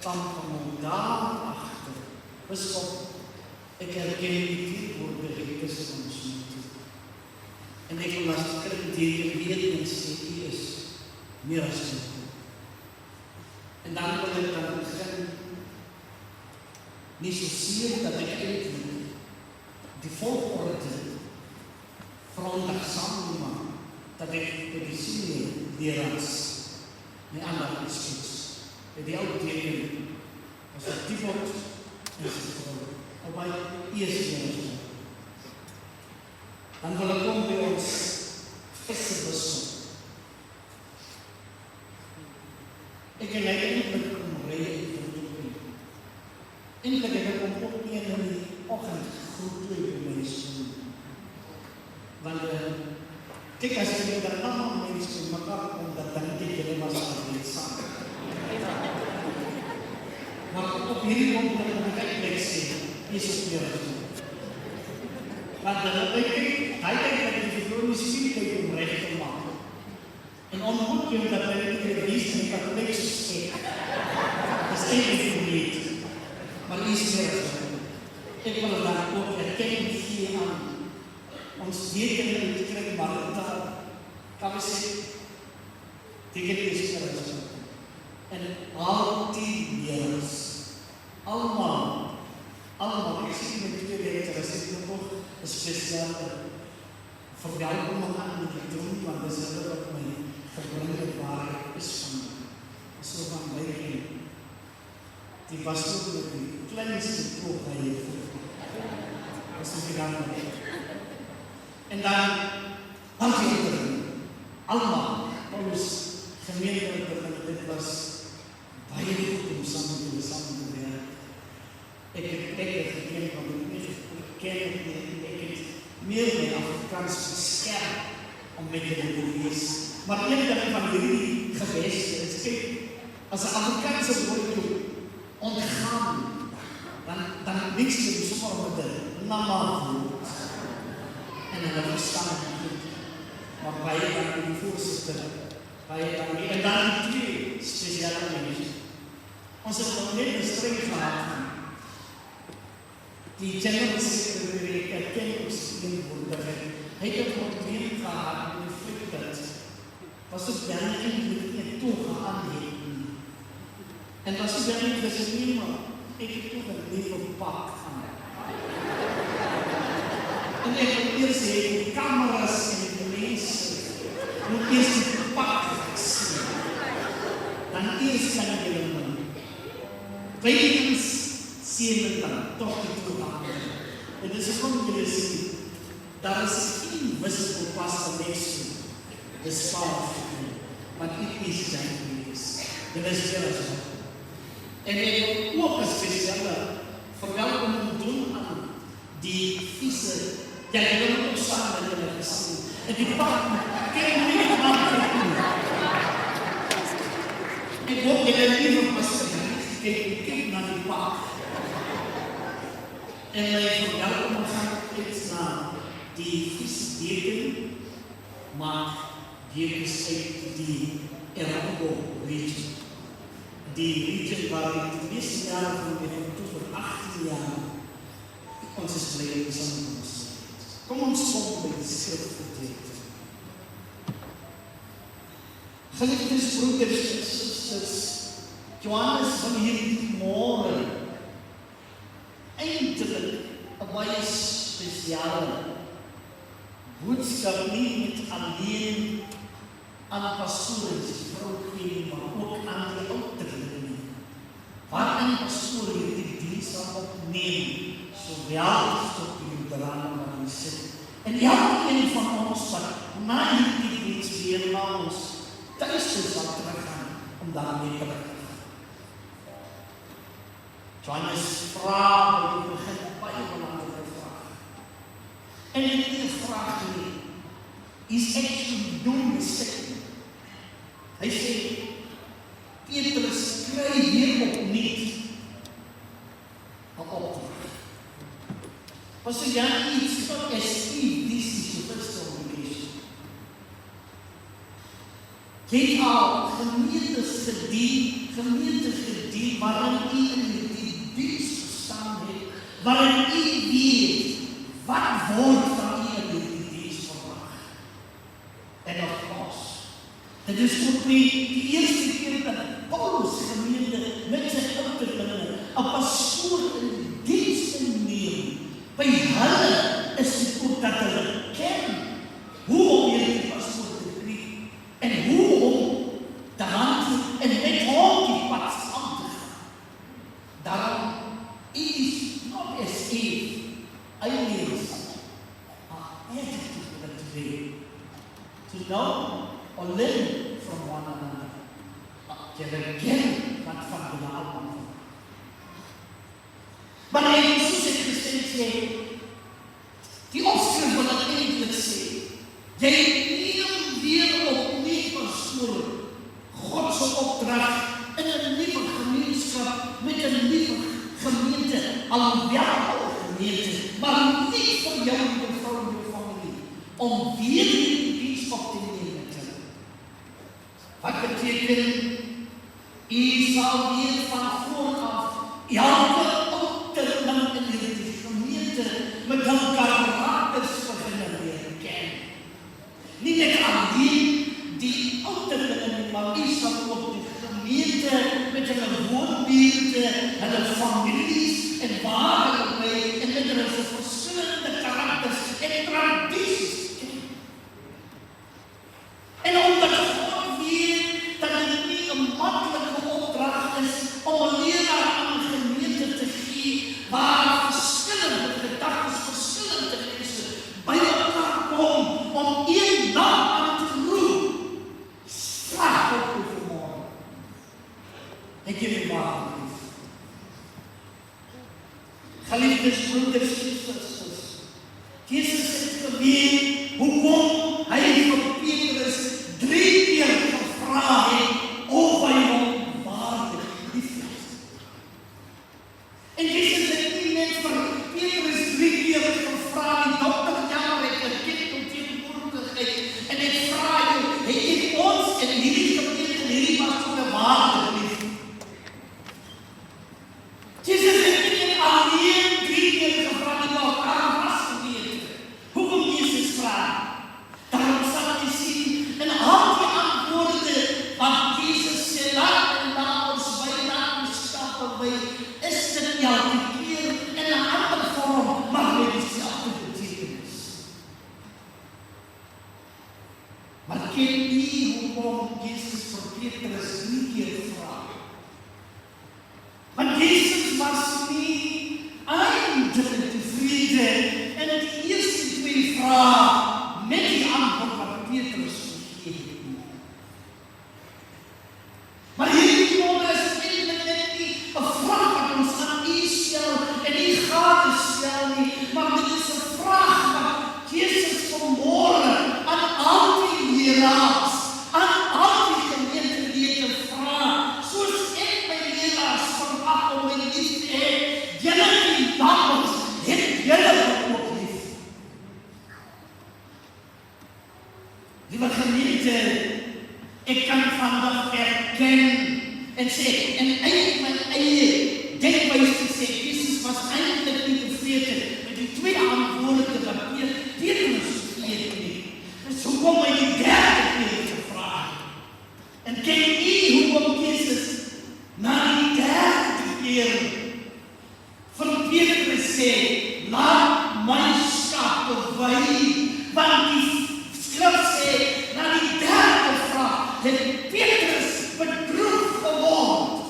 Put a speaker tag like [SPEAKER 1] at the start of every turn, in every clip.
[SPEAKER 1] van daarachter. Biskop, ek herken die tegenwoordigheid tussen ons toe. En ek wil as die kerkdeken weet en sê, U is meer as goed. En dan wil ek dan begin, nie soseer dat ek eintlik die volgorde verondersaam maak, dat ek by die senior leraars nie ander is goed. By die ou teken, as ek die word, is het gewoon, op my eerste jaar. Dan wil ek kom by ons visserbissel. Ek en hy eindelijk kom rij en verdoen. Eindelijk heb ek om opneem in die ochtend goed leuk mense. Want kyk as ek dat allemaal mense in mekaar kom, dat dan denk jy was altijd saam. Maar op hierdie moment moet ek plek sê, is het meer as goed. Want hy kyk dat die verloren spierkijk om recht te maken. En ontmoet jy dat hy nie die wees en dat plek so sê. Dat is eindelijk niet. Maar is meer as goed. Ek wil daar ook erkenning gee aan ons deken in die kerk Marita, kan we sê, deken is meer as goed. En al die leerders, allemaal, ek sê met twee leerders, as ek nog een speciale verwelkoming aan die doen, want dis hulle wat my verbringende waarheid is so van my en die was ook met die kleinste koop by jy as ek gedaan het. En dan die interview, allemaal, ons gemeente, dit was baie goed om samen te werken. Ek het gekend, want ek nie gekend het, ek het meer my Afrikaans geskerp om met julle te wees. Maar een ding van hierdie geweste is, kyk, as 'n Afrikaanse woord toe ontgaan, dan mix jy sommer met 'n normaal woord. En hulle verstaan het goed. Maar baie dan die voorsitter, baie dan en dan die twee spesiale mense. Ons het nog net 'n streng gehad. Die general secretary erken ons teenwoordigheid. Hy het 'n probleem gehad met die feit dat was ook dan eintlik nie toegegaan het nie. En was ook dan nie gesê maar ek het toch 'n nuwe pak van. En ek wil eers sê die kameras en die mense moet eers die pak sien. Dan eers kan jy hulle tweedens sien hulle dan toch die toegang. En dit is gewoon jullie sien, daar is geen wisselpaste mense, dis fout, want ek is zijn geweest. Dit is heel zo. En ek wil ook een speciale verwelkoming doen aan die vieze, ja, jy wil ook staan dat jy het gesien. En die pak, kijk nie die man verkoen. Ek hoop jy het nie op my kyk na die pak. En my verwelkoming gaan iets na die vieze deken, maar dekens uit die Erango region. Die region waar ik de meeste jaren van mijn toe voor 18 jaar ons is blij samen ons. Kom ons kom bij de schrift vertreden. Geliefdes broeders en zusters, Johannes van hierdie morgen eindelijk een baie speciale boodskap nie met alleen aan pastores, vrou gee, maar ook aan die ouderlinge. Waarin pastoor hierdie diens sal opneem, sowel tot die Lutheranen wat hier sit. En elkeen van ons wat na hierdie diens weer na ons thuis sal teruggaan, om daarmee te begin. Johannes vraag, wat die begin baie belangrike vraag. En die vraag nie, is actually doing the second. Hy sê, Petrus kry hier opnieuw een opdracht. Was er ja iets wat Steve, this is your first obligation. Jy het al gemeentes gedien, gemeente gedien, waarin u in die diens gestaan het, waarin u weet, wat word van u in die diens verwag. En of course, dit is ook nie die eerste keer dat Paulus gemeente met sy ouderlinge 'n pastoor in die diens inneem. By hulle is dit ook dat hulle ken hoe om hierdie pastoor te kry en hoe om te handel en met hom die pad saam te gaan. Daarom is not as if aliens are attitude today to know or learn from one another. Jy ken wat van die ander. Maar hy soos ek gesê sê, die opskrif wat ek eintlik sê, jy neem weer opnieuw pastoor God se opdrag in 'n nuwe gemeenskap met 'n nuwe gemeente, alhoewel gemeente, maar nie vir jou en jou vrou en jou familie, om weer die diens op te neem met hulle. Wat beteken, u sal weer van vooraf elke ouderling in hierdie gemeente met hul karakters begin leer ken. Nie net alleen die ouderlinge, maar u sal ook die gemeente met hulle woonbuurte, hulle families en waar hulle bly en met hulle verskillende karakters en tradisies ken. En omdat God weet dat dit nie 'n maklike opdrag is om 'n leraar aan 'n gemeente te gee waar verskillende gedagtes, verskillende mense by mekaar kom om een naam aan te roep, slag op u vanmorgen. Ek jullie waar lief. Geliefdes broeders en susters, Jesus het geweet hoekom hy vir Petrus 3 keer gevra het of hy hom waarlik liefhet. En Jesus het nie net vir Petrus 3 keer gevra die dokter jammer het erken om teenwoordigheid en het vra jou, het jy ons in hierdie gemeente en hierdie pastoor waarlik lief? Jesus het nie alleen 3 keer gevra die dokter was geweet. Hoekom Jesus vra? Daarom sal jy sien in al die antwoorde wat Jesus sê, laat en laat ons byna skape by, is dit elke keer in 'n ander vorm, maar met dieselfde betekenis. Maar ken jy hoekom Jesus vir Petrus 3 keer vra? Want Jesus was nie eindelijk tevreden en die eerste 2 vrae met die antwoord wat Petrus gegeven het. Maar hierdie morgen is eintlik net nie 'n vraag wat ons aan u stel en u gade stel nie, maar dit is 'n vraag wat Jesus vanmorgen aan al die leraars, aan al die gemeentelede vra, soos ek my leraars vandag om my lief te hê, julle die dames, het julle ook lief. Liewe gemeente, ek kan vandag erken en sê, en uit my eie denkwyse sê, Jesus was eintlik nie tevrede met die 2 antwoorde wat Petrus gegee het nie. Dus hoekom hy die 3de keer gevra het? En ken jy hoekom Jesus na die 3de keer vir Petrus sê, laat my skape wy, want die skrif sê, na die 3de vraag, het Petrus bedroef geword.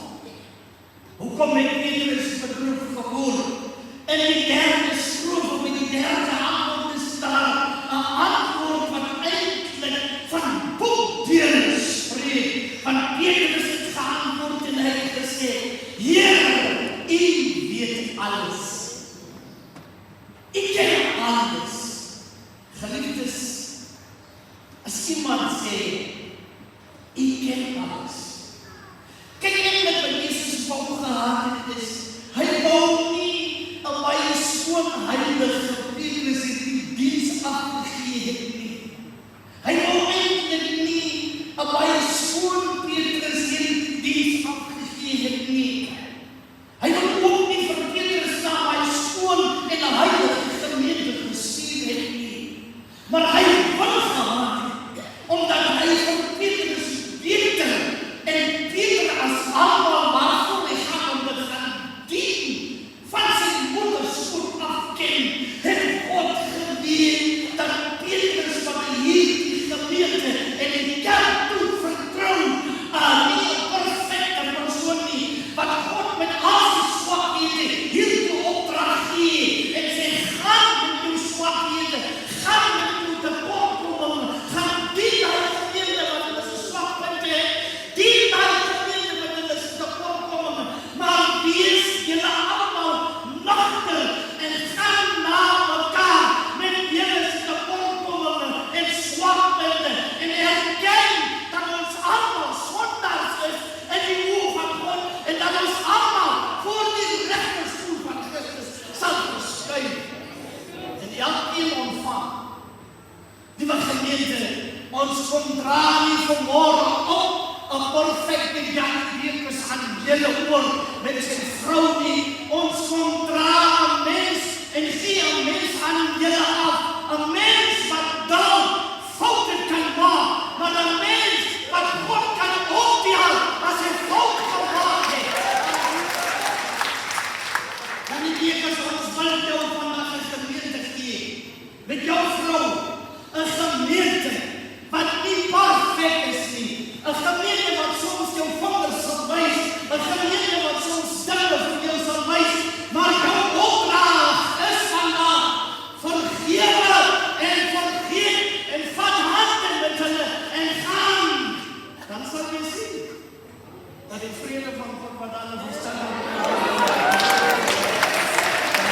[SPEAKER 1] Hoekom het Petrus bedroef geword? In die 3de strofe, met die 3de antwoord is daar 'n antwoord wat eintlik van boekdeur spreek. Want Petrus het geantwoord en hy het gesê, Heer, u weet alles. U ken alles. Geliefdes, as iemand sê, u ken alles. Kyk eintlik wat Jesus wou gehad het is, hy wou nie 'n baie skoon heilige